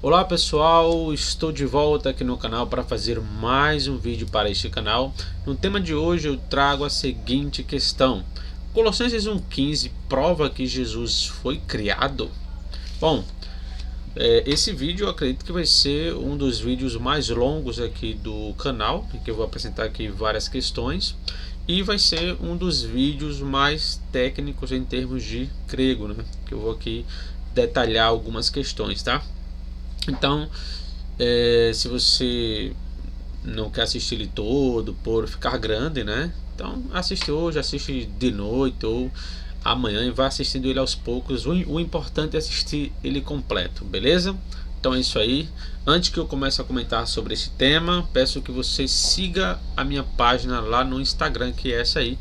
Olá pessoal, estou de volta aqui no canal para fazer mais um vídeo para este canal. No tema de hoje eu trago a seguinte questão: Colossenses 1,15 prova que Jesus foi criado? Bom, esse vídeo eu acredito que vai ser um dos vídeos mais longos aqui do canal, que eu vou apresentar aqui várias questões, e vai ser um dos vídeos mais técnicos em termos de grego, né? Que eu vou aqui detalhar algumas questões, tá? Então, se você não quer assistir ele todo por ficar grande, né? Então assiste hoje, assiste de noite ou amanhã e vai assistindo ele aos poucos. O importante é assistir ele completo, beleza? Então é isso aí. Antes que eu comece a comentar sobre esse tema, peço que você siga a minha página lá no Instagram, que é essa aí,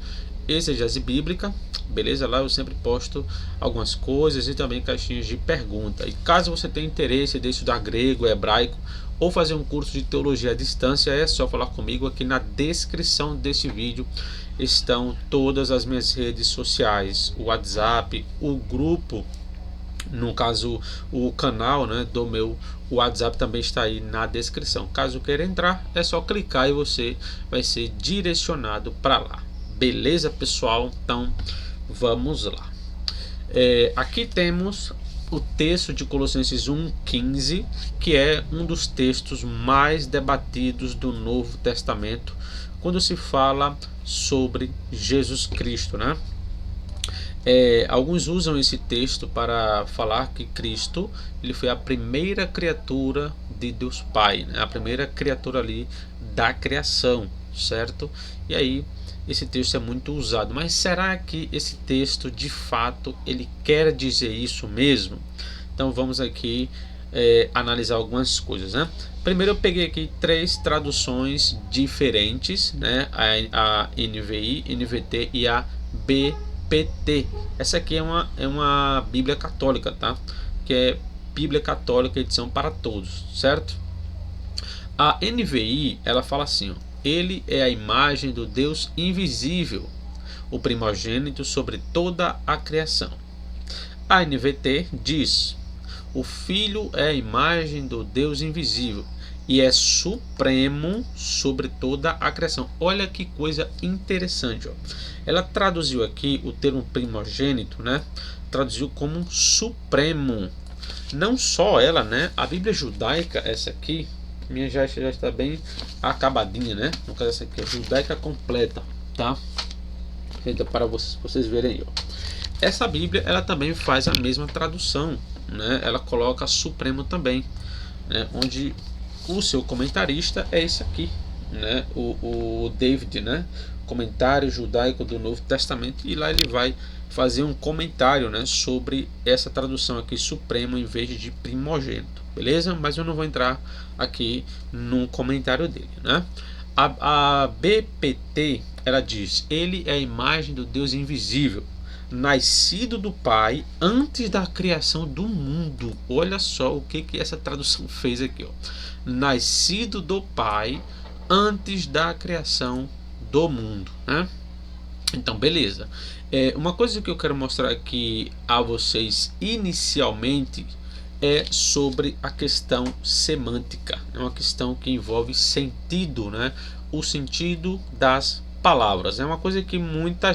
Exegese Bíblica, beleza? Lá eu sempre posto algumas coisas e também caixinhas de pergunta. E caso você tenha interesse de estudar grego, hebraico ou fazer um curso de teologia à distância, é só falar comigo. Aqui na descrição desse vídeo estão todas as minhas redes sociais, o WhatsApp, o grupo, no caso o canal, né, do meu WhatsApp também está aí na descrição. Caso queira entrar, é só clicar e você vai ser direcionado para lá. Beleza, pessoal? Então vamos lá. Aqui temos o texto de Colossenses 1,15, que é um dos textos mais debatidos do Novo Testamento quando se fala sobre Jesus Cristo, né? Alguns usam esse texto para falar que Cristo ele foi a primeira criatura de Deus Pai, né? A primeira criatura ali da criação, certo? E aí esse texto é muito usado, mas será que esse texto de fato ele quer dizer isso mesmo? Então vamos aqui analisar algumas coisas, né? Primeiro eu peguei aqui três traduções diferentes, né? A NVI, NVT e a BPT. Essa aqui é uma Bíblia Católica, tá? Que é Bíblia Católica edição para todos, certo? A NVI ela fala assim: ó, ele é a imagem do Deus invisível, o primogênito sobre toda a criação. A NVT diz: o Filho é a imagem do Deus invisível e é supremo sobre toda a criação. Olha que coisa interessante, ó. Ela traduziu aqui o termo primogênito, né? Traduziu como supremo. Não só ela, né? A Bíblia judaica, essa aqui, minha já está bem acabadinha, né? No caso, essa aqui é judaica completa, tá? Feita para vocês verem aí, ó. Essa Bíblia, ela também faz a mesma tradução, né? Ela coloca supremo também, né? Onde o seu comentarista é esse aqui, né? O David, né? Comentário judaico do Novo Testamento, e lá ele vai fazer um comentário, né, sobre essa tradução aqui, supremo em vez de primogênito, beleza? Mas eu não vou entrar aqui no comentário dele, né? A BPT ela diz: ele é a imagem do Deus invisível, nascido do Pai antes da criação do mundo. Olha só o que essa tradução fez aqui, ó. Nascido do Pai antes da criação do mundo, né? Então, beleza. Uma coisa que eu quero mostrar aqui a vocês inicialmente é sobre a questão semântica. É uma questão que envolve sentido, né? O sentido das palavras. É uma coisa que muita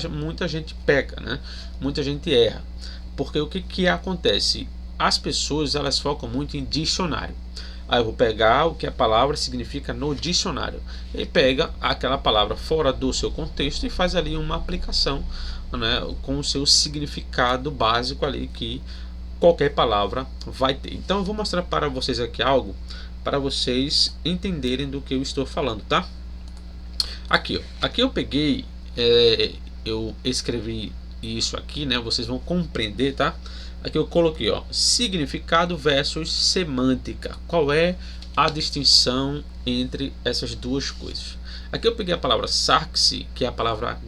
gente peca, né? Muita gente erra. Porque o que acontece? As pessoas elas focam muito em dicionário. Aí eu vou pegar o que a palavra significa no dicionário. E pega aquela palavra fora do seu contexto e faz ali uma aplicação, né, com o seu significado básico ali que qualquer palavra vai ter. Então eu vou mostrar para vocês aqui algo para vocês entenderem do que eu estou falando, tá? Aqui, ó. Aqui eu peguei, eu escrevi isso aqui, né? Vocês vão compreender, tá? Aqui eu coloquei, ó, significado versus semântica. Qual é a distinção entre essas duas coisas? Aqui eu peguei a palavra sarxe, que é a palavra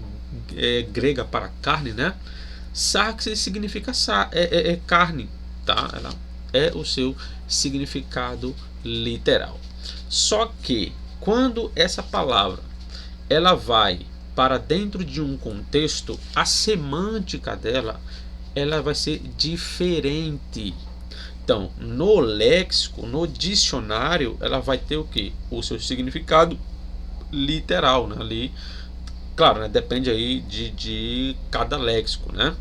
grega para carne, né? Sarxe significa carne, tá? Ela é o seu significado literal. Só que quando essa palavra ela vai para dentro de um contexto, a semântica dela ela vai ser diferente. Então, no léxico, no dicionário, ela vai ter o quê? O seu significado literal, né? Ali, claro, né? Depende aí de cada léxico, né?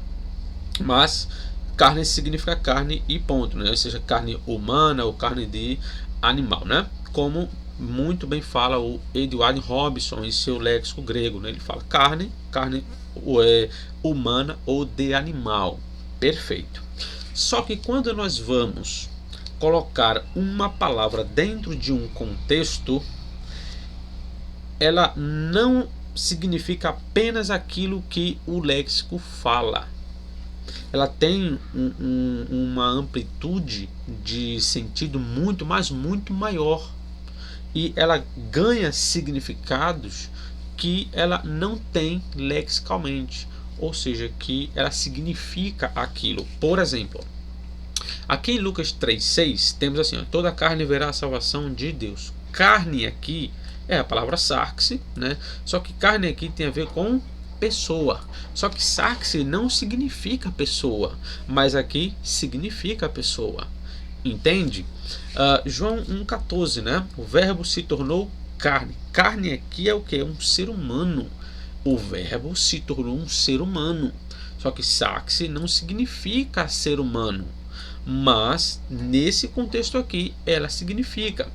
Mas carne significa carne e ponto, né? Ou seja, carne humana ou carne de animal, né? Como muito bem fala o Edward Robinson em seu léxico grego, né? Ele fala carne humana ou de animal. Perfeito. Só que quando nós vamos colocar uma palavra dentro de um contexto, ela não significa apenas aquilo que o léxico fala. Ela tem uma amplitude de sentido muito, mas muito maior. E ela ganha significados que ela não tem lexicalmente. Ou seja, que ela significa aquilo. Por exemplo, aqui em Lucas 3,6 temos assim: ó, toda carne verá a salvação de Deus. Carne aqui é a palavra sarxe, né? Só que carne aqui tem a ver com pessoa. Só que sarxe não significa pessoa, mas aqui significa pessoa. Entende? João 1,14, né? O verbo se tornou carne. Carne aqui é o que? Um ser humano. O verbo se tornou um ser humano. Só que sarxe não significa ser humano, mas nesse contexto aqui ela significa.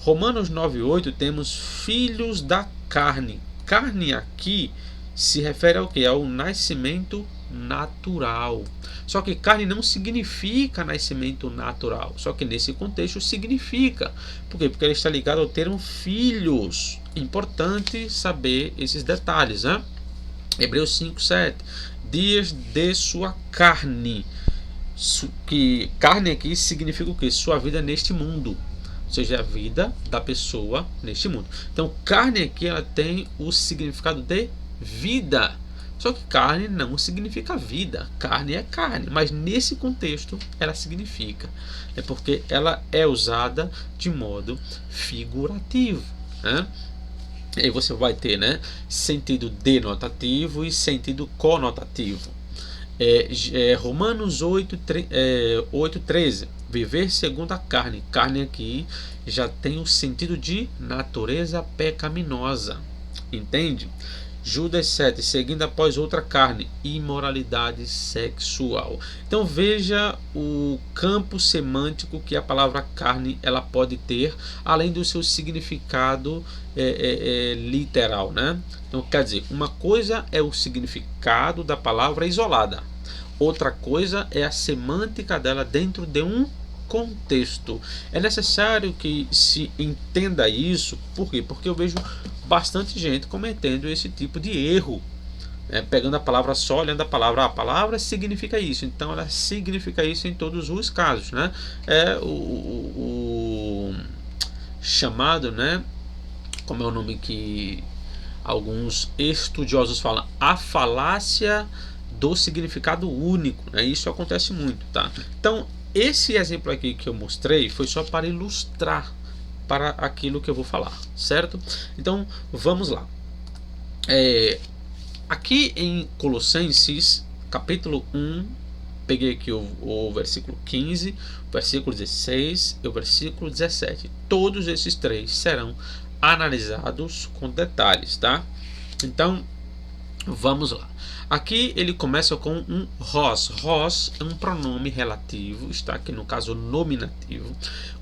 Romanos 9,8 temos filhos da carne. Carne aqui se refere ao que? Ao nascimento natural. Só que carne não significa nascimento natural. Só que nesse contexto significa. Por quê? Porque ele está ligado ao termo filhos. Importante saber esses detalhes, né? Hebreus 5,7. Dias de sua carne. Que carne aqui significa o quê? Sua vida neste mundo. Ou seja, a vida da pessoa neste mundo. Então, carne aqui ela tem o significado de vida. Só que carne não significa vida. Carne é carne, mas nesse contexto ela significa. É porque ela é usada de modo figurativo, né? E aí você vai ter, né, sentido denotativo e sentido conotativo. Romanos 8,13. Viver segundo a carne. Carne aqui já tem o sentido de natureza pecaminosa. Entende? Judas 7, seguindo após outra carne, imoralidade sexual. Então veja o campo semântico que a palavra carne ela pode ter, além do seu significado literal, né? Então quer dizer, uma coisa é o significado da palavra isolada, outra coisa é a semântica dela dentro de um contexto. É necessário que se entenda isso. Por quê? Porque eu vejo bastante gente cometendo esse tipo de erro, né? Pegando a palavra só, olhando a palavra significa isso, então ela significa isso em todos os casos, né? É o chamado, né? Como é o nome que alguns estudiosos falam, a falácia do significado único, né? Isso acontece muito, tá? Então esse exemplo aqui que eu mostrei foi só para ilustrar para aquilo que eu vou falar, certo? Então vamos lá. Aqui em Colossenses capítulo 1, peguei aqui o versículo 15, o versículo 16 e o versículo 17. Todos esses três serão analisados com detalhes, tá? Então vamos lá. Aqui ele começa com um hos. Hos é um pronome relativo, está aqui no caso nominativo.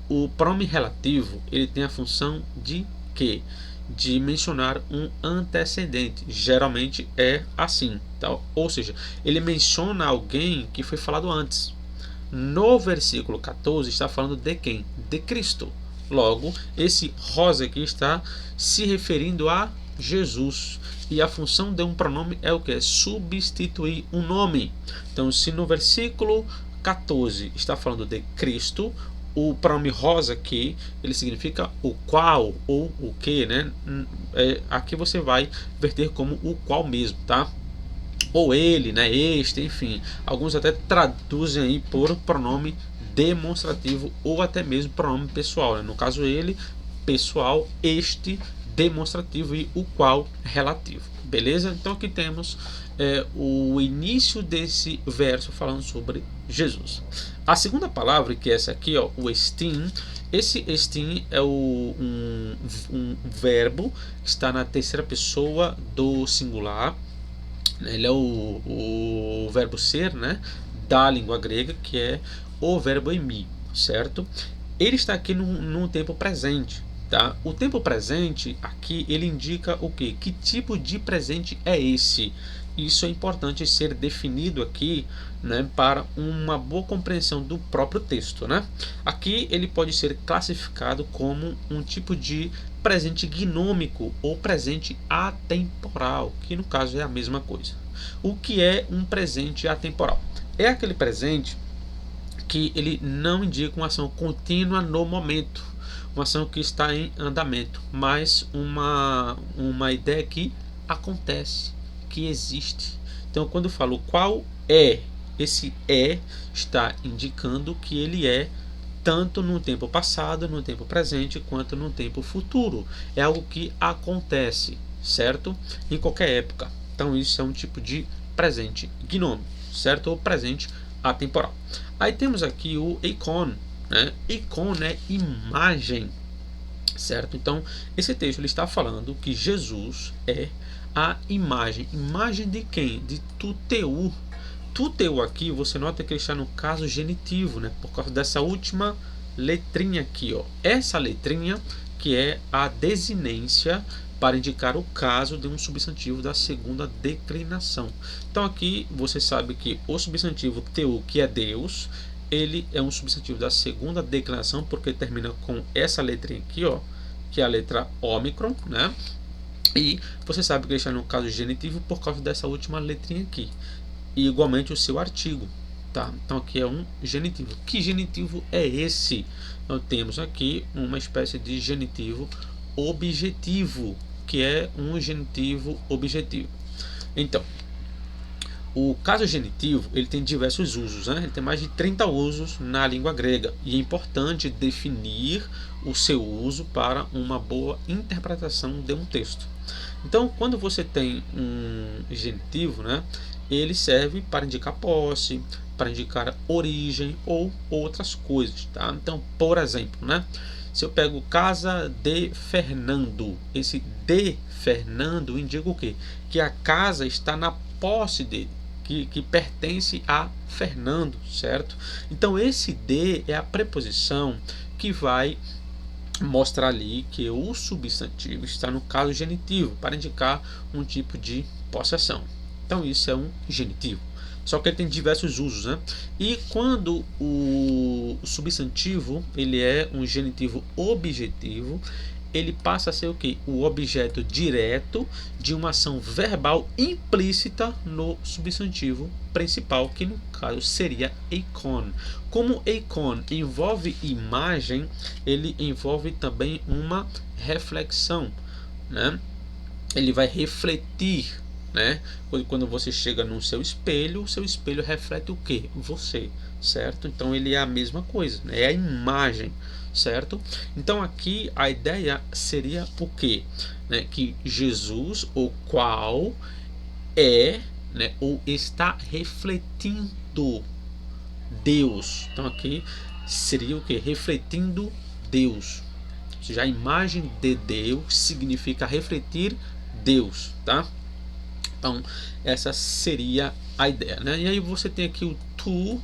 O pronome relativo ele tem a função de quê? De mencionar um antecedente. Geralmente é assim, tá? Ou seja, ele menciona alguém que foi falado antes. No versículo 14 está falando de quem? De Cristo. Logo, esse hos aqui está se referindo a Jesus. E a função de um pronome é o que? Substituir um nome. Então, se no versículo 14 está falando de Cristo, o pronome hos aqui, ele significa o qual ou o que, né? Aqui você vai verter como o qual mesmo, tá? Ou ele, né? Este, enfim. Alguns até traduzem aí por pronome demonstrativo ou até mesmo pronome pessoal, né? No caso ele, pessoal, este, demonstrativo e o qual relativo. Beleza? Então aqui temos o início desse verso falando sobre Jesus. A segunda palavra, que é essa aqui, ó, o estim. Esse estim é um verbo que está na terceira pessoa do singular. Ele é o verbo ser, né, da língua grega, que é o verbo emi, certo? Ele está aqui num tempo presente. Tá? O tempo presente aqui ele indica o quê? Que tipo de presente é esse? Isso é importante ser definido aqui, né, para uma boa compreensão do próprio texto, né? Aqui ele pode ser classificado como um tipo de presente gnômico ou presente atemporal, que no caso é a mesma coisa. O que é um presente atemporal? É aquele presente que ele não indica uma ação contínua no momento, uma ação que está em andamento, mas uma ideia que acontece, que existe. Então, quando eu falo qual é, esse é está indicando que ele é tanto no tempo passado, no tempo presente, quanto no tempo futuro. É algo que acontece, certo? Em qualquer época. Então, isso é um tipo de presente gnômico, certo? Ou presente atemporal. Aí temos aqui o eikon, né? Eikon é imagem, certo? Então, esse texto ele está falando que Jesus é a imagem. Imagem de quem? De tuteu. Tuteu aqui, você nota que ele está no caso genitivo, né? Por causa dessa última letrinha aqui, ó. Essa letrinha que é a desinência para indicar o caso de um substantivo da segunda declinação. Então aqui você sabe que o substantivo teu, que é Deus, ele é um substantivo da segunda declinação porque termina com essa letrinha aqui, ó, que é a letra ômicron, né? E você sabe que ele está no caso genitivo por causa dessa última letrinha aqui. E igualmente o seu artigo, tá? Então aqui é um genitivo. Que genitivo é esse? Nós temos aqui uma espécie de genitivo objetivo, que é um genitivo objetivo. Então, o caso genitivo ele tem diversos usos, né? Ele tem mais de 30 usos na língua grega e é importante definir o seu uso para uma boa interpretação de um texto. Então, quando você tem um genitivo, né, ele serve para indicar posse, para indicar origem ou outras coisas, tá? Então, por exemplo, né, se eu pego casa de Fernando, esse de Fernando indica o quê? Que a casa está na posse dele. Que pertence a Fernando, certo? Então esse de é a preposição que vai mostrar ali que o substantivo está no caso genitivo para indicar um tipo de possessão. Então isso é um genitivo. Só que ele tem diversos usos, né? E quando o substantivo ele é um genitivo objetivo, ele passa a ser o que? O objeto direto de uma ação verbal implícita no substantivo principal, que no caso seria eikon. Como eikon envolve imagem, ele envolve também uma reflexão, né? Ele vai refletir, né? Quando você chega no seu espelho, o seu espelho reflete o que? Você, certo? Então ele é a mesma coisa, né? É a imagem, certo? Então aqui a ideia seria o que? Né? Que Jesus, o qual é, né, ou está refletindo Deus. Então aqui seria o que? Refletindo Deus. Ou seja, a imagem de Deus significa refletir Deus, tá? Então essa seria a ideia, né? E aí você tem aqui o tu,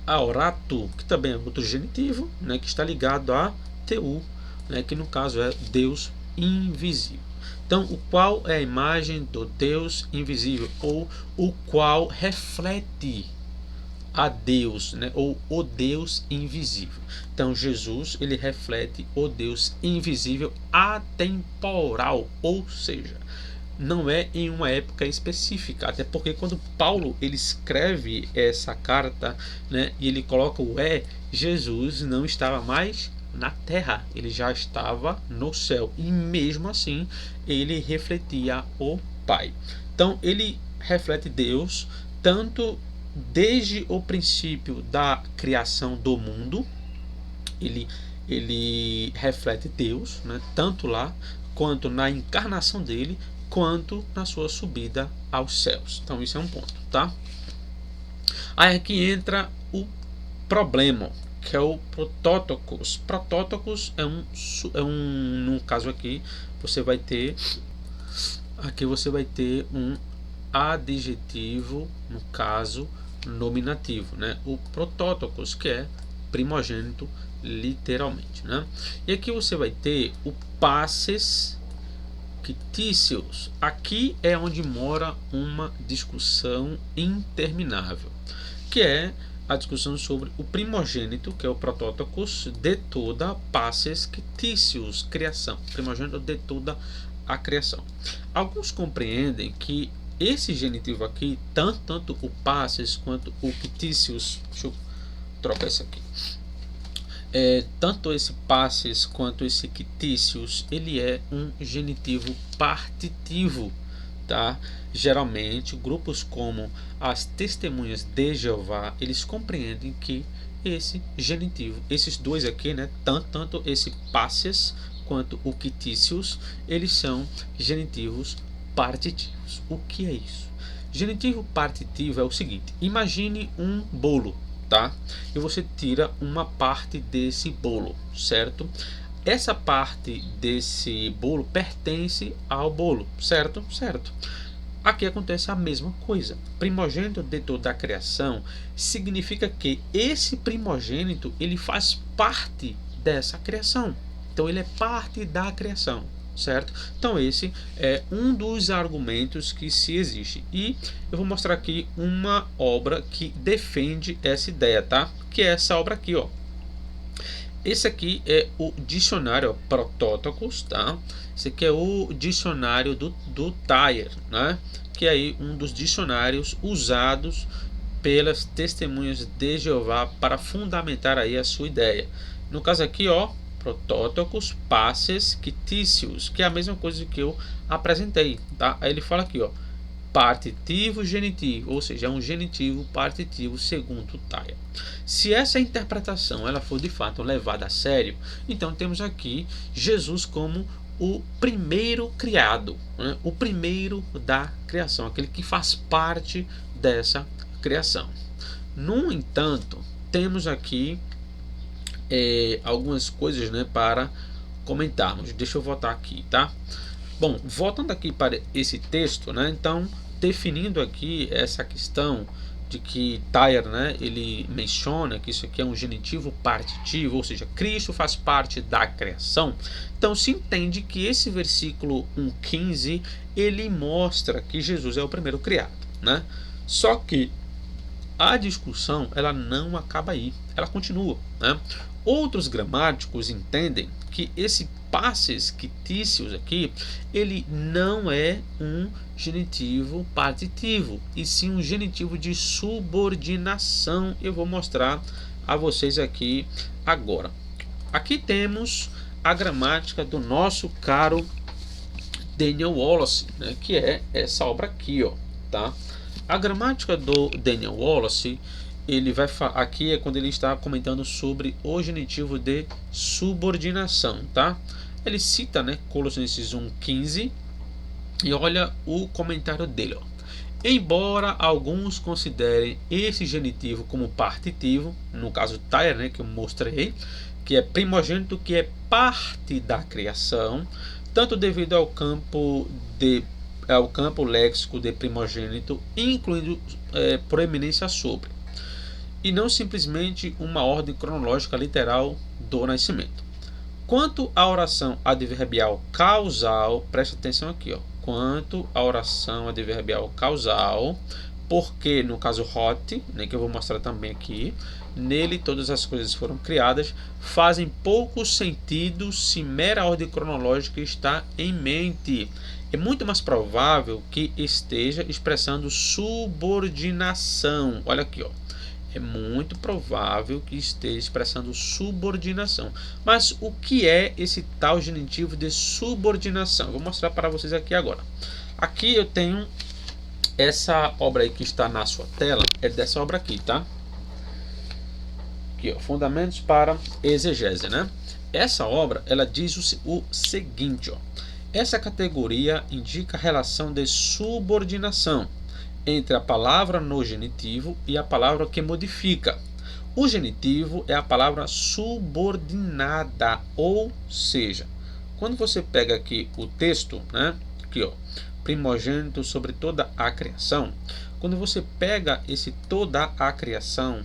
aoratu, que também é outro genitivo, né, que está ligado a teu, né, que no caso é Deus invisível. Então, o qual é a imagem do Deus invisível, ou o qual reflete a Deus, né, ou o Deus invisível. Então, Jesus ele reflete o Deus invisível atemporal, ou seja, não é em uma época específica, até porque quando Paulo ele escreve essa carta, né, e ele coloca o Jesus não estava mais na terra, ele já estava no céu, e mesmo assim ele refletia o Pai. Então ele reflete Deus tanto desde o princípio da criação do mundo, ele reflete Deus, né, tanto lá quanto na encarnação dele, quanto na sua subida aos céus. Então isso é um ponto, tá? Aí aqui entra o problema, que é o protótocos. Protótocos é no caso aqui você vai ter um adjetivo, no caso nominativo, né? O protótocos, que é primogênito, literalmente, né? E aqui você vai ter o passes fictícios. Aqui é onde mora uma discussão interminável, que é a discussão sobre o primogênito, que é o protótocos, de toda passes fictícios, criação, primogênito de toda a criação. Alguns compreendem que esse genitivo aqui, tanto o passes quanto o fictícios, deixa eu trocar isso aqui, tanto esse passes quanto esse fictícios, ele é um genitivo partitivo, tá? Geralmente, grupos como as Testemunhas de Jeová, eles compreendem que esse genitivo, esses dois aqui, né, tanto esse passes quanto o fictícios, eles são genitivos partitivos. O que é isso? Genitivo partitivo é o seguinte: imagine um bolo, tá? E você tira uma parte desse bolo, certo? Essa parte desse bolo pertence ao bolo, certo? Certo. Aqui acontece a mesma coisa. Primogênito de toda a criação significa que esse primogênito, ele faz parte dessa criação. Então ele é parte da criação, certo? Então esse é um dos argumentos que se existe. E eu vou mostrar aqui uma obra que defende essa ideia, tá? Que é essa obra aqui, ó. Esse aqui é o dicionário Protótocos, tá? Esse aqui é o dicionário do Thayer, né? Que é aí um dos dicionários usados pelas Testemunhas de Jeová para fundamentar aí a sua ideia. No caso aqui, ó, protótocos, passes, fictícios, que é a mesma coisa que eu apresentei, tá? Aí ele fala aqui, ó, partitivo genitivo, ou seja, é um genitivo partitivo segundo Thayer. Se essa interpretação ela for de fato levada a sério, então temos aqui Jesus como o primeiro criado, né? O primeiro da criação, aquele que faz parte dessa criação. No entanto, temos aqui algumas coisas, né, para comentarmos. Deixa eu voltar aqui, tá? Bom, voltando aqui para esse texto, né, então, definindo aqui essa questão de que Thayer, né, ele menciona que isso aqui é um genitivo partitivo, ou seja, Cristo faz parte da criação. Então se entende que esse versículo 1,15 ele mostra que Jesus é o primeiro criado, né? Só que a discussão ela não acaba aí, ela continua, né? Outros gramáticos entendem que esse passes fictícios aqui, ele não é um genitivo partitivo, e sim um genitivo de subordinação. Eu vou mostrar a vocês aqui agora. Aqui temos a gramática do nosso caro Daniel Wallace, né, que é essa obra aqui, ó, tá? A gramática do Daniel Wallace, ele vai aqui é quando ele está comentando sobre o genitivo de subordinação, tá? Ele cita, né, Colossenses 1,15 e olha o comentário dele, ó. Embora alguns considerem esse genitivo como partitivo, no caso Thayer, né, que eu mostrei, que é primogênito, que é parte da criação, tanto devido ao campo léxico de primogênito, incluindo proeminência sobre, e não simplesmente uma ordem cronológica literal do nascimento. Quanto à oração adverbial causal, preste atenção aqui, ó. Quanto à oração adverbial causal, porque no caso hot, né, que eu vou mostrar também aqui, nele todas as coisas foram criadas, fazem pouco sentido se mera ordem cronológica está em mente. É muito mais provável que esteja expressando subordinação. Olha aqui, ó. É muito provável que esteja expressando subordinação. Mas o que é esse tal genitivo de subordinação? Eu vou mostrar para vocês aqui agora. Aqui eu tenho essa obra aí que está na sua tela, é dessa obra aqui, tá? Aqui, ó, Fundamentos para Exegese, né? Essa obra, ela diz o seguinte, ó. Essa categoria indica a relação de subordinação entre a palavra no genitivo e a palavra que modifica. O genitivo é a palavra subordinada, ou seja, quando você pega aqui o texto, né, aqui ó, primogênito sobre toda a criação, quando você pega esse toda a criação,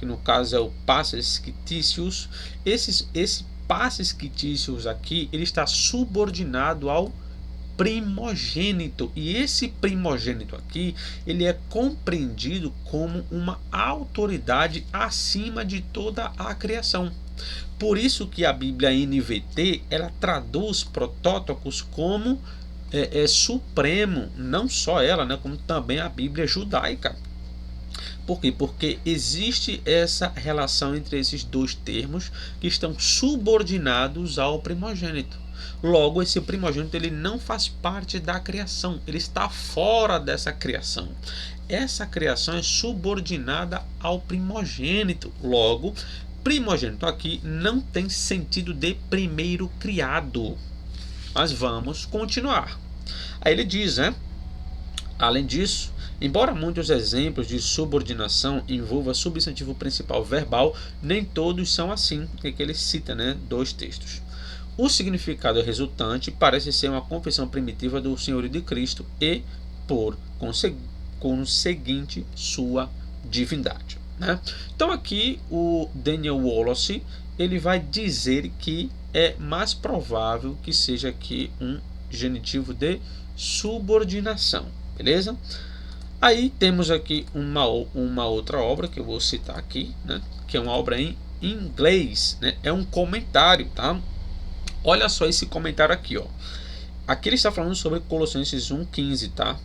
que no caso é o passes fictícios, esse passes fictícios aqui, ele está subordinado ao primogênito, e esse primogênito aqui, ele é compreendido como uma autoridade acima de toda a criação. Por isso que a Bíblia NVT, ela traduz protótocos como supremo, não só ela, né, como também a Bíblia judaica. Por quê? Porque existe essa relação entre esses dois termos que estão subordinados ao primogênito. Logo, esse primogênito ele não faz parte da criação, ele está fora dessa criação. Essa criação é subordinada ao primogênito. Logo, primogênito aqui não tem sentido de primeiro criado. Mas vamos continuar. Aí ele diz, né? Além disso, embora muitos exemplos de subordinação envolvam substantivo principal verbal, nem todos são assim, que ele cita, né, dois textos. O significado resultante parece ser uma confissão primitiva do senhorio de Cristo e, por conseguinte, sua divindade, né? Então aqui o Daniel Wallace ele vai dizer que é mais provável que seja aqui um genitivo de subordinação, beleza? Aí temos aqui uma outra obra que eu vou citar aqui, né? Que é uma obra em inglês, né? É um comentário, tá? Olha só esse comentário aqui, ó. Aqui ele está falando sobre Colossenses 1,15, tá?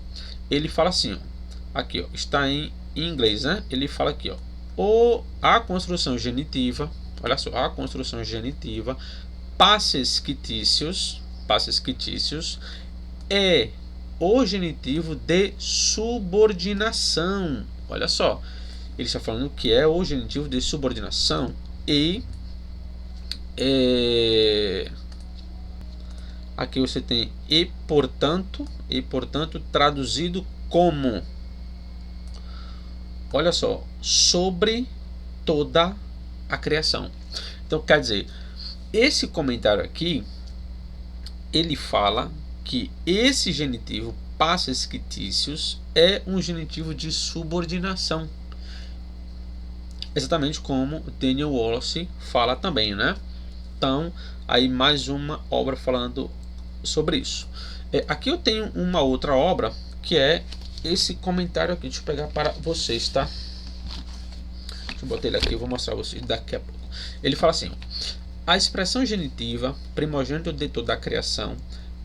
Ele fala assim, ó. Aqui, ó, está em inglês, né? Ele fala aqui, ó. A construção genitiva, olha só, a construção genitiva, passes fictícios é o genitivo de subordinação. Olha só, ele está falando que é o genitivo de subordinação e aqui você tem portanto traduzido como, olha só, sobre toda a criação. Então quer dizer, esse comentário aqui ele fala que esse genitivo passes fictícios é um genitivo de subordinação, exatamente como Daniel Wallace fala também, né? Então aí mais uma obra falando sobre isso. Aqui eu tenho uma outra obra que é esse comentário aqui. Deixa eu pegar para vocês, tá? Deixa eu botar ele aqui, eu vou mostrar a vocês daqui a pouco. Ele fala assim, ó, a expressão genitiva primogênito de toda a criação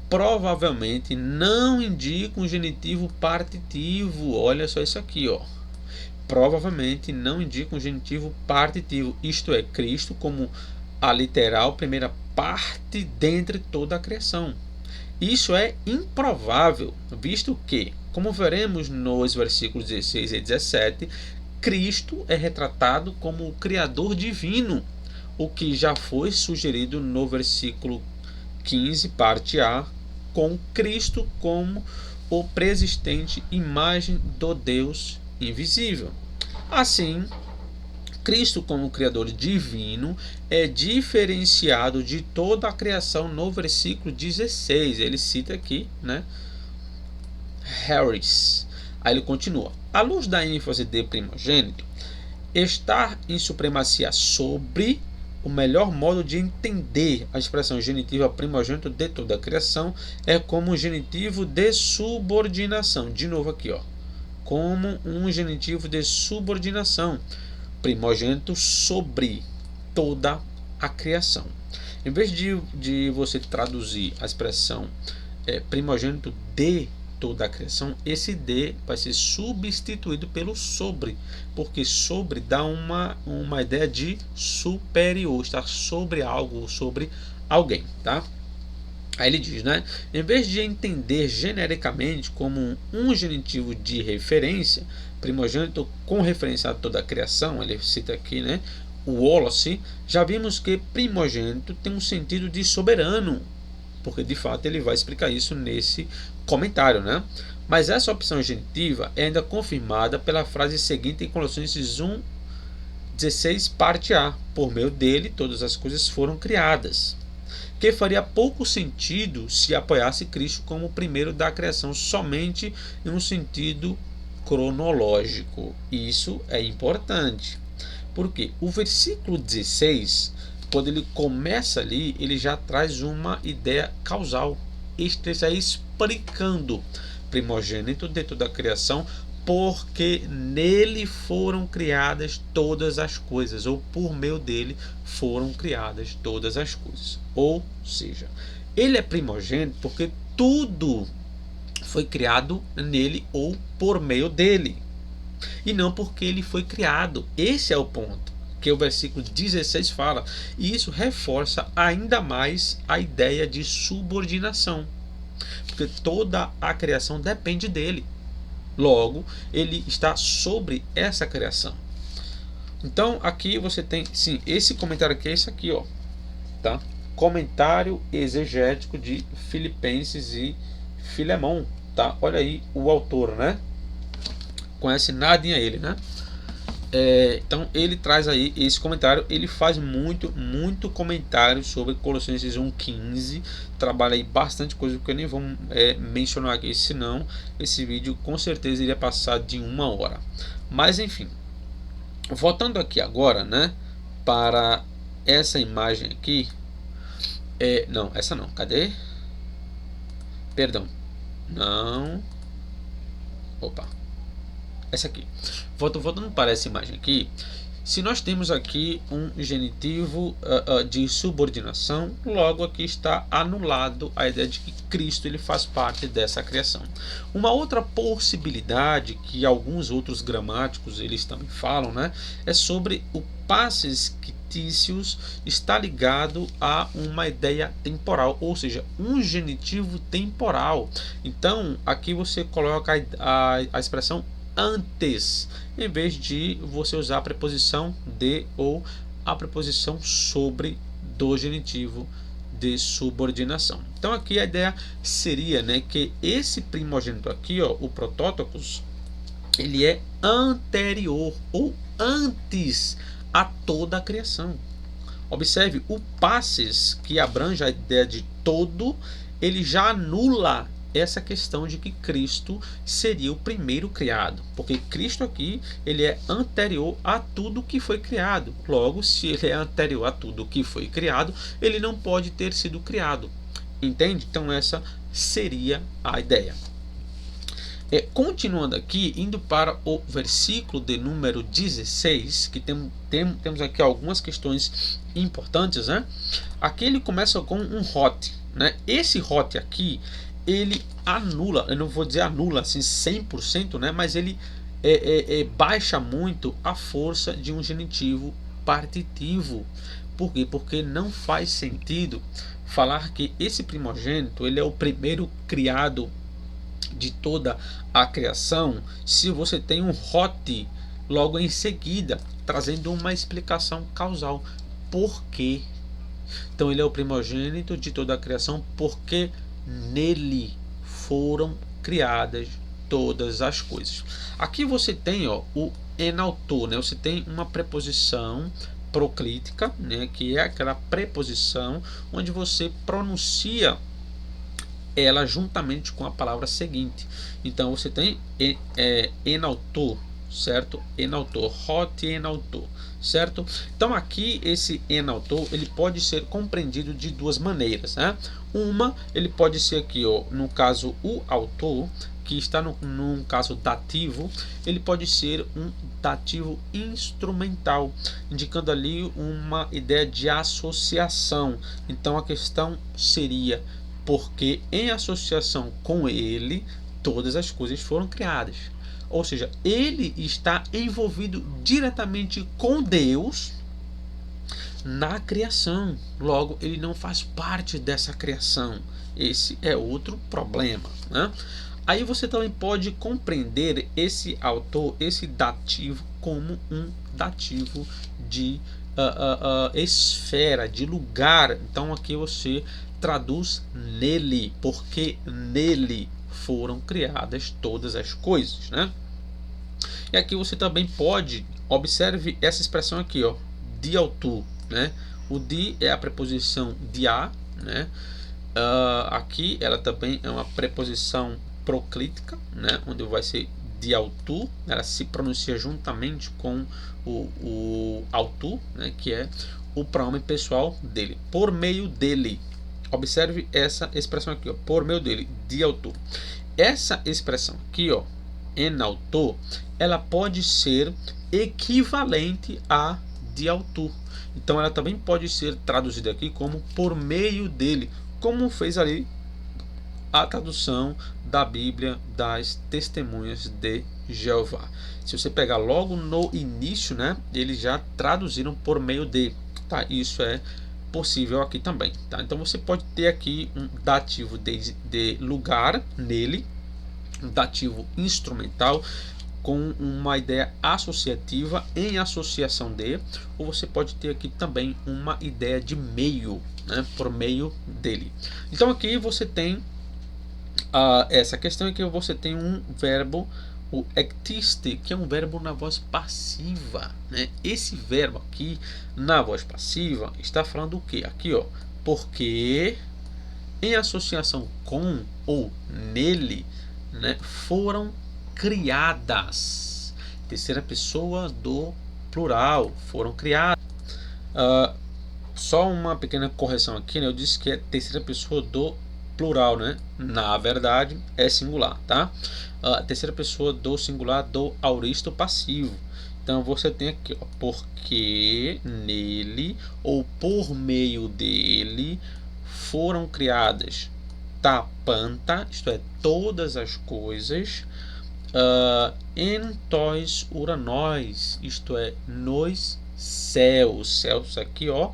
provavelmente não indica um genitivo partitivo. Olha só isso aqui, ó. Provavelmente não indica um genitivo partitivo, isto é, Cristo como a literal primeira parte dentre toda a criação. Isso é improvável, visto que, como veremos nos versículos 16 e 17, Cristo é retratado como o Criador divino, o que já foi sugerido no versículo 15, parte A, com Cristo como o preexistente imagem do Deus invisível. Assim, Cristo como Criador divino é diferenciado de toda a criação no versículo 16. Ele cita aqui, né, Harris. Aí ele continua. À luz da ênfase de primogênito, estar em supremacia sobre, o melhor modo de entender a expressão genitiva primogênito de toda a criação é como um genitivo de subordinação. De novo aqui, ó, como um genitivo de subordinação. Primogênito sobre toda a criação. Em vez de você traduzir a expressão primogênito de toda a criação, esse de vai ser substituído pelo sobre, porque sobre dá uma ideia de superior, estar sobre algo, sobre alguém, tá? Aí ele diz, né? Em vez de entender genericamente como um genitivo de referência, primogênito com referência a toda a criação, ele cita aqui, né, o Wallace, já vimos que primogênito tem um sentido de soberano, porque de fato ele vai explicar isso nesse comentário, né? Mas essa opção genitiva é ainda confirmada pela frase seguinte em Colossenses 1:16, parte A: por meio dele todas as coisas foram criadas, que faria pouco sentido se apoiasse Cristo como o primeiro da criação somente em um sentido cronológico. Isso é importante, porque o versículo 16, quando ele começa ali, ele já traz uma ideia causal. Ele está explicando primogênito dentro da criação, porque nele foram criadas todas as coisas, ou por meio dele foram criadas todas as coisas. Ou seja, ele é primogênito porque tudo foi criado nele ou por meio dele, e não porque ele foi criado. Esse é o ponto que o versículo 16 fala, e isso reforça ainda mais a ideia de subordinação, porque toda a criação depende dele. Logo, ele está sobre essa criação. Então, aqui você tem, sim, esse comentário aqui é esse aqui, ó, tá? Comentário exegético de Filipenses e Filemão, tá? Olha aí o autor, né? Conhece nadinha ele, né? Então ele traz aí esse comentário, ele faz muito comentário sobre Colossenses 1:15, trabalha aí bastante coisa que eu nem vou mencionar aqui, senão esse vídeo com certeza iria passar de 1 hora. Mas enfim, voltando aqui agora, né, para essa imagem aqui, não, essa não, cadê? Perdão, não, opa, essa aqui. Voltando para essa imagem aqui, se nós temos aqui um genitivo de subordinação, logo aqui está anulado a ideia de que Cristo ele faz parte dessa criação. Uma outra possibilidade que alguns outros gramáticos eles também falam, né, é sobre o passes quitícios está ligado a uma ideia temporal, ou seja, um genitivo temporal. Então aqui você coloca a expressão antes, em vez de você usar a preposição de ou a preposição sobre do genitivo de subordinação. Então aqui a ideia seria, né, que esse primogênito aqui, ó, o protótocos, ele é anterior ou antes a toda a criação. Observe, o passes, que abrange a ideia de todo, ele já anula essa questão de que Cristo seria o primeiro criado, porque Cristo aqui ele é anterior a tudo que foi criado. Logo, se ele é anterior a tudo que foi criado, ele não pode ter sido criado. Entende? Então essa seria a ideia. Continuando aqui, indo para o versículo de número 16, que temos aqui algumas questões importantes, né? Aqui ele começa com um hot, né? Esse hot aqui, ele anula, eu não vou dizer anula assim 100%, né? Mas ele baixa muito a força de um genitivo partitivo. Por quê? Porque não faz sentido falar que esse primogênito ele é o primeiro criado de toda a criação se você tem um hot logo em seguida trazendo uma explicação causal. Por quê? Então ele é o primogênito de toda a criação porque nele foram criadas todas as coisas. Aqui você tem, ó, o enautor, né? Você tem uma preposição proclítica, né, que é aquela preposição onde você pronuncia ela juntamente com a palavra seguinte. Então você tem enautor, certo? Enautor, hot enautor, certo? Então aqui esse enautor ele pode ser compreendido de duas maneiras, né? Uma, ele pode ser aqui, ó, no caso o autor, que está num caso dativo, ele pode ser um dativo instrumental, indicando ali uma ideia de associação. Então a questão seria: porque em associação com ele todas as coisas foram criadas. Ou seja, ele está envolvido diretamente com Deus na criação. Logo, ele não faz parte dessa criação. Esse é outro problema, né? Aí você também pode compreender esse autor, esse dativo, como um dativo de esfera, de lugar. Então aqui você traduz nele, porque nele foram criadas todas as coisas, né? E aqui você também pode, observe essa expressão aqui, ó, diautu, né? O di é a preposição dia, né? Aqui ela também é uma preposição proclítica, né? Onde vai ser diautu, ela se pronuncia juntamente com o autu, né? Que é o pronome pessoal dele, por meio dele. Observe essa expressão aqui, ó, por meio dele, diautu. Essa expressão aqui, ó, en auto, ela pode ser equivalente a de autor. Então ela também pode ser traduzida aqui como por meio dele, como fez ali a tradução da Bíblia das Testemunhas de Jeová. Se você pegar logo no início, né, eles já traduziram por meio de, tá? Isso é possível aqui também, tá? Então você pode ter aqui um dativo de lugar nele, um dativo instrumental com uma ideia associativa em associação de, ou você pode ter aqui também uma ideia de meio, né, por meio dele. Então aqui você tem essa questão é que você tem um verbo, o ectiste, que é um verbo na voz passiva, né? Esse verbo aqui na voz passiva está falando o que? Aqui, ó, porque em associação com ou nele, né, foram criadas. Terceira pessoa do plural, foram criadas. Só uma pequena correção aqui, né? Eu disse que é terceira pessoa do plural, né? Na verdade é singular, tá? Terceira pessoa do singular do auristo passivo. Então você tem aqui, ó, porque nele ou por meio dele foram criadas tapanta, isto é, todas as coisas, em tois uranóis, isto é, nos céus. Céus aqui, ó,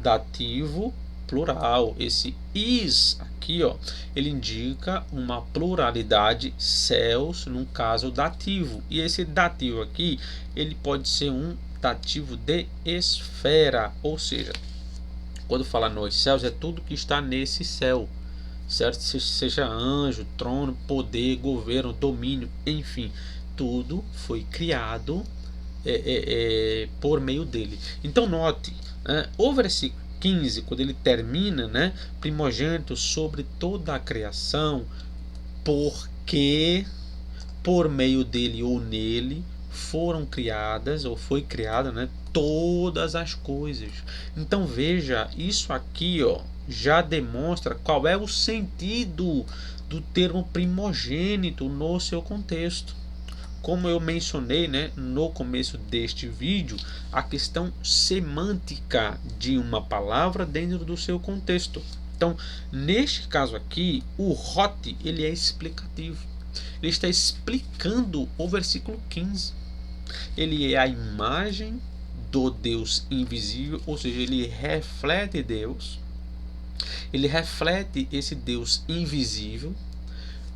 dativo plural. Esse is aqui, ó, ele indica uma pluralidade, céus, num caso dativo. E esse dativo aqui, ele pode ser um dativo de esfera, ou seja, quando fala nos céus, é tudo que está nesse céu, certo? Seja anjo, trono, poder, governo, domínio, enfim, tudo foi criado por meio dele. Então note, o versículo 15, quando ele termina, né, primogênito sobre toda a criação, porque por meio dele ou nele foram criadas, ou foi criada, né, todas as coisas. Então veja, isso aqui, ó, já demonstra qual é o sentido do termo primogênito no seu contexto. Como eu mencionei, né, no começo deste vídeo, a questão semântica de uma palavra dentro do seu contexto. Então, neste caso aqui, o hot, ele é explicativo. Ele está explicando o versículo 15. Ele é a imagem do Deus invisível, ou seja, ele reflete Deus. Ele reflete esse Deus invisível.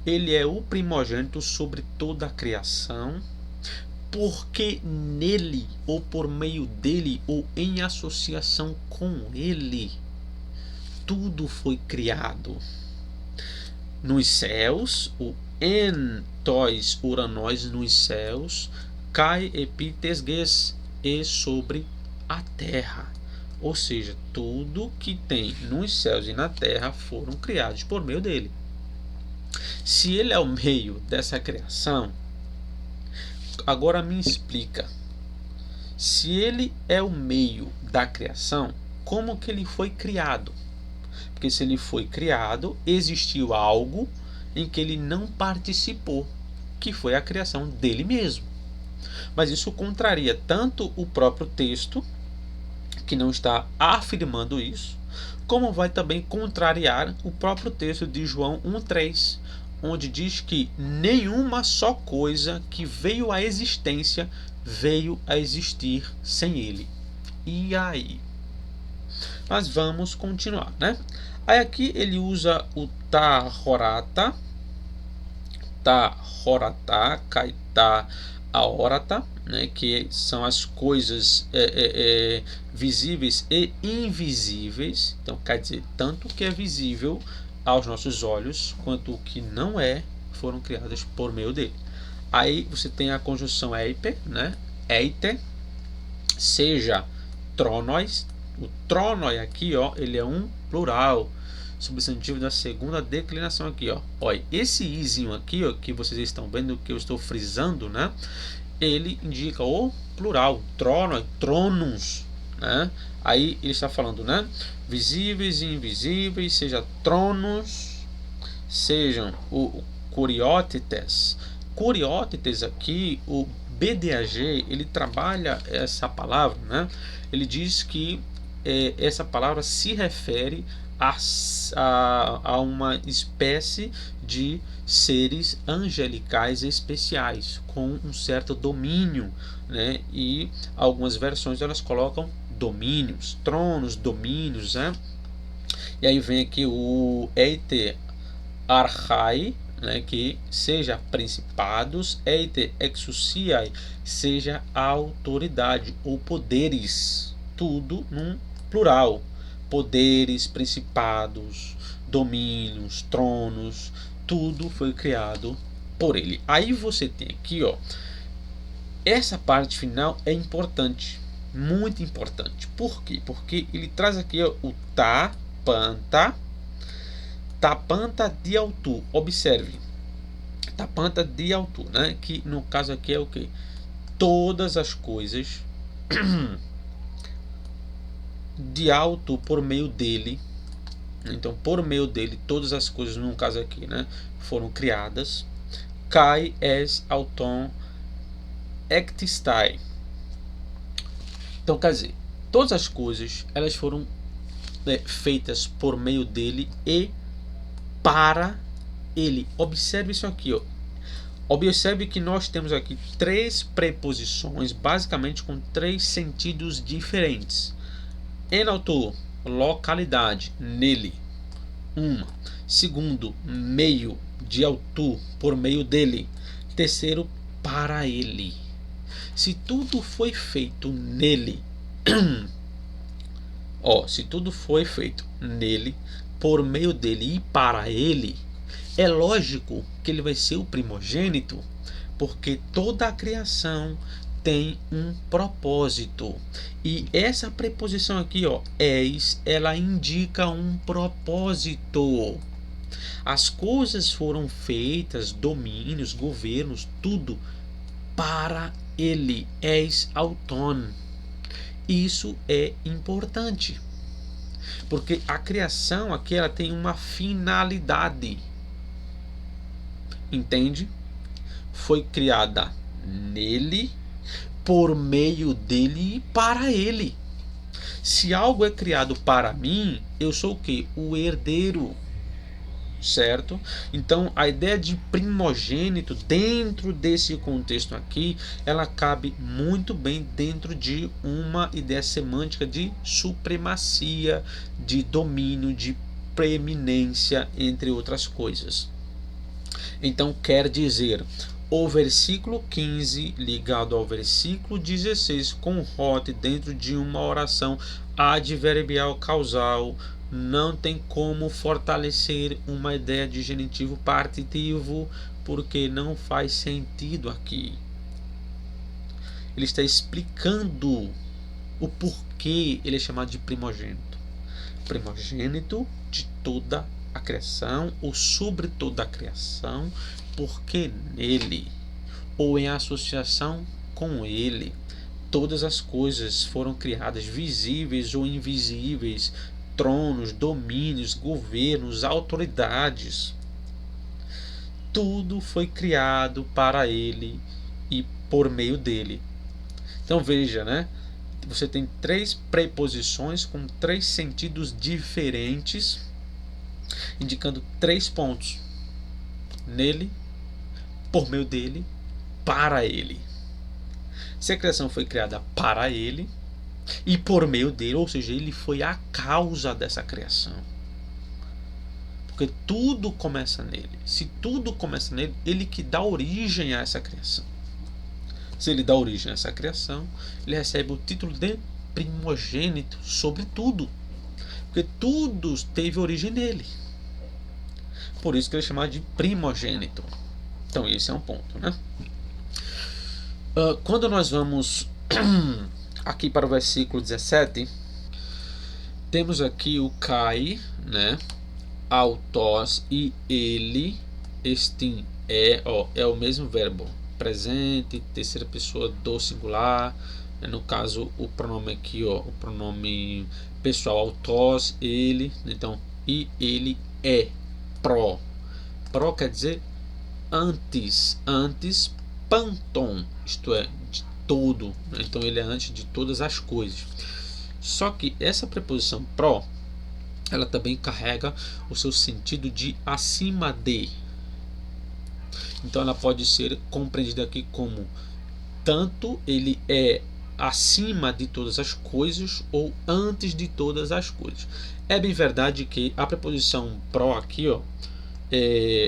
Ele é o primogênito sobre toda a criação, porque nele, ou por meio dele, ou em associação com ele, tudo foi criado. Nos céus, o en tois uranóis nos céus, cai epitesges, e sobre a terra. Ou seja, tudo que tem nos céus e na terra foram criados por meio dele. Se ele é o meio dessa criação, agora me explica. Se ele é o meio da criação, como que ele foi criado? Porque se ele foi criado, existiu algo em que ele não participou, que foi a criação dele mesmo. Mas isso contraria tanto o próprio texto, que não está afirmando isso, como vai também contrariar o próprio texto de João 1,3, onde diz que nenhuma só coisa que veio à existência veio a existir sem ele. E aí? Mas vamos continuar, né? Aí aqui ele usa o tahorata, kaita aorata, né, que são as coisas visíveis e invisíveis. Então quer dizer, tanto o que é visível aos nossos olhos quanto o que não é foram criadas por meio dele. Aí você tem a conjunção eipe, né? Eite, seja trónós. O trónoi aqui, ó, ele é um plural, substantivo da segunda declinação aqui, ó. Olha, esse izinho aqui, ó, que vocês estão vendo que eu estou frisando, né? Ele indica o plural, trono, tronus, né? Aí ele está falando, né? Visíveis e invisíveis, seja tronos, sejam o curiótites. Curiótites aqui, o BDAG, ele trabalha essa palavra, né? Ele diz que essa palavra se refere a uma espécie de seres angelicais especiais com um certo domínio, né? E algumas versões elas colocam domínios, tronos, domínios, né? E aí vem aqui o eite archai, né, que seja principados, eite exousiai, seja autoridade ou poderes, tudo num plural, poderes, principados, domínios, tronos, tudo foi criado por ele. Aí você tem aqui, ó, essa parte final é importante, muito importante. Por quê? Porque ele traz aqui, ó, o tapanta, tapanta de autu. Observe, tapanta de autu, né? Que no caso aqui é o que? Todas as coisas de auto por meio dele. Então, por meio dele, todas as coisas, no caso aqui, né, foram criadas. Kai es auton ectistai. Então, quer dizer, todas as coisas elas foram feitas por meio dele e para ele. Observe isso aqui, ó. Observe que nós temos aqui três preposições, basicamente com três sentidos diferentes. En auto, localidade, nele. Uma. Segundo, meio, de auto, por meio dele. Terceiro, para ele. Se tudo foi feito nele, ó, se tudo foi feito nele, por meio dele e para ele, é lógico que ele vai ser o primogênito, porque toda a criação tem um propósito. E essa preposição aqui, ó, és, ela indica um propósito. As coisas foram feitas, domínios, governos, tudo para ele. És autônomo. Isso é importante, porque a criação aqui ela tem uma finalidade. Entende? Foi criada nele, por meio dele e para ele. Se algo é criado para mim, eu sou o quê? O herdeiro. Certo? Então a ideia de primogênito dentro desse contexto aqui, ela cabe muito bem dentro de uma ideia semântica de supremacia, de domínio, de preeminência, entre outras coisas. Então quer dizer, o versículo 15 ligado ao versículo 16 com hot dentro de uma oração adverbial causal não tem como fortalecer uma ideia de genitivo partitivo, porque não faz sentido aqui. Ele está explicando o porquê ele é chamado de primogênito. Primogênito de toda a criação, ou sobre toda a criação, porque nele, ou em associação com ele, todas as coisas foram criadas, visíveis ou invisíveis, tronos, domínios, governos, autoridades. Tudo foi criado para ele e por meio dele. Então veja, né? Você tem três preposições com três sentidos diferentes, indicando três pontos: nele, por meio dele, para ele. Se a criação foi criada para ele e por meio dele, ou seja, ele foi a causa dessa criação, porque tudo começa nele. Se tudo começa nele, ele que dá origem a essa criação, se ele dá origem a essa criação, ele recebe o título de primogênito sobre tudo, porque tudo teve origem nele. Por isso que ele é chamado de primogênito. Então esse é um ponto, né? Quando nós vamos aqui para o versículo 17, temos aqui o Kai, né? Autós e ele, este é o mesmo verbo, presente, terceira pessoa do singular, no caso o pronome aqui, o pronome pessoal, autós, ele, então, e ele é, pró quer dizer antes, panton, isto é, de todo, né? Então ele é antes de todas as coisas. Só que essa preposição pró, ela também carrega o seu sentido de acima de. Então ela pode ser compreendida aqui como tanto ele é acima de todas as coisas ou antes de todas as coisas. É bem verdade que a preposição pró aqui,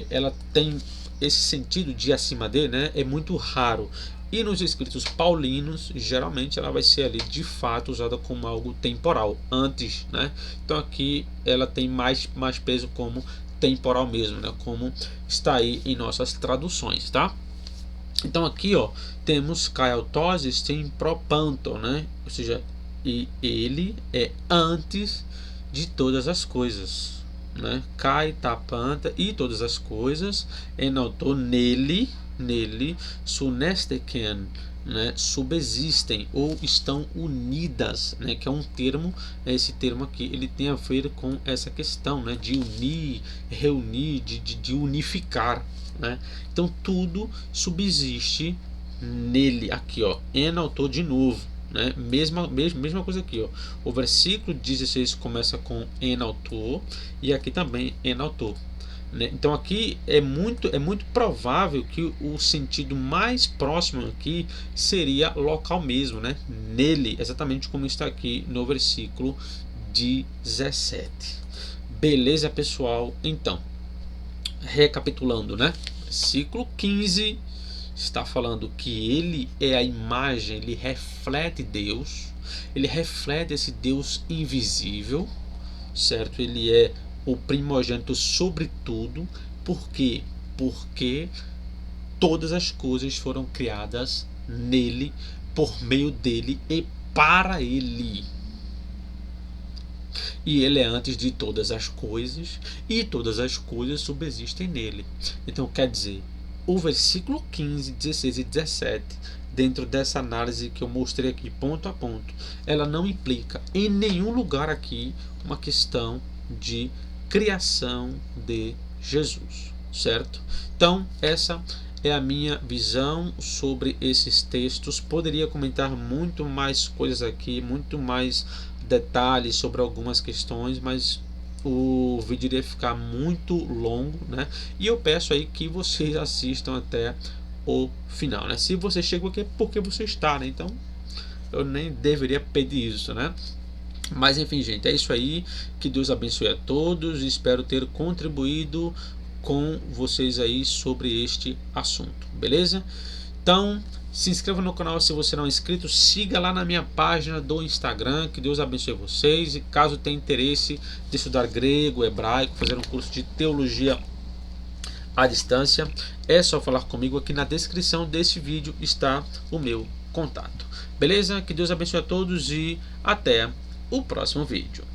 ela tem esse sentido de acima de, né? É muito raro. E nos escritos paulinos, geralmente ela vai ser ali de fato usada como algo temporal, antes, né? Então aqui ela tem mais peso como temporal mesmo, né? Como está aí em nossas traduções, tá? Então aqui, temos kaiautoses tem propanto, né? Ou seja, e ele é antes de todas as coisas, né? Kai, tapanta e todas as coisas, enautou nele, sunesteken, né? Subsistem ou estão unidas, né? Que é um termo, esse termo aqui, ele tem a ver com essa questão, né? De unir, reunir, de unificar, né? Então tudo subsiste nele, aqui, enautou de novo, né? Mesma coisa aqui, o versículo 16 começa com enautou e aqui também enautou, né? Então aqui é muito provável que o sentido mais próximo aqui seria local mesmo, né? Nele, exatamente como está aqui no versículo 17. Beleza, pessoal? Então, recapitulando, né? Versículo 15 está falando que ele é a imagem, ele reflete Deus, ele reflete esse Deus invisível, certo? Ele é o primogênito sobre tudo. Por quê? Porque todas as coisas foram criadas nele, por meio dele e para ele. E ele é antes de todas as coisas, e todas as coisas subsistem nele. Então quer dizer, o versículo 15, 16 e 17, dentro dessa análise que eu mostrei aqui ponto a ponto, ela não implica em nenhum lugar aqui uma questão de criação de Jesus, certo? Então essa é a minha visão sobre esses textos. Poderia comentar muito mais coisas aqui, muito mais detalhes sobre algumas questões, mas o vídeo iria ficar muito longo, né? E eu peço aí que vocês assistam até o final, né? Se você chegou aqui é porque você está, né? Então eu nem deveria pedir isso, né? Mas enfim, gente, é isso aí. Que Deus abençoe a todos. Espero ter contribuído com vocês aí sobre este assunto, beleza? Então, se inscreva no canal se você não é inscrito, siga lá na minha página do Instagram, que Deus abençoe vocês. E caso tenha interesse de estudar grego, hebraico, fazer um curso de teologia à distância, é só falar comigo. Aqui na descrição desse vídeo está o meu contato. Beleza? Que Deus abençoe a todos e até o próximo vídeo.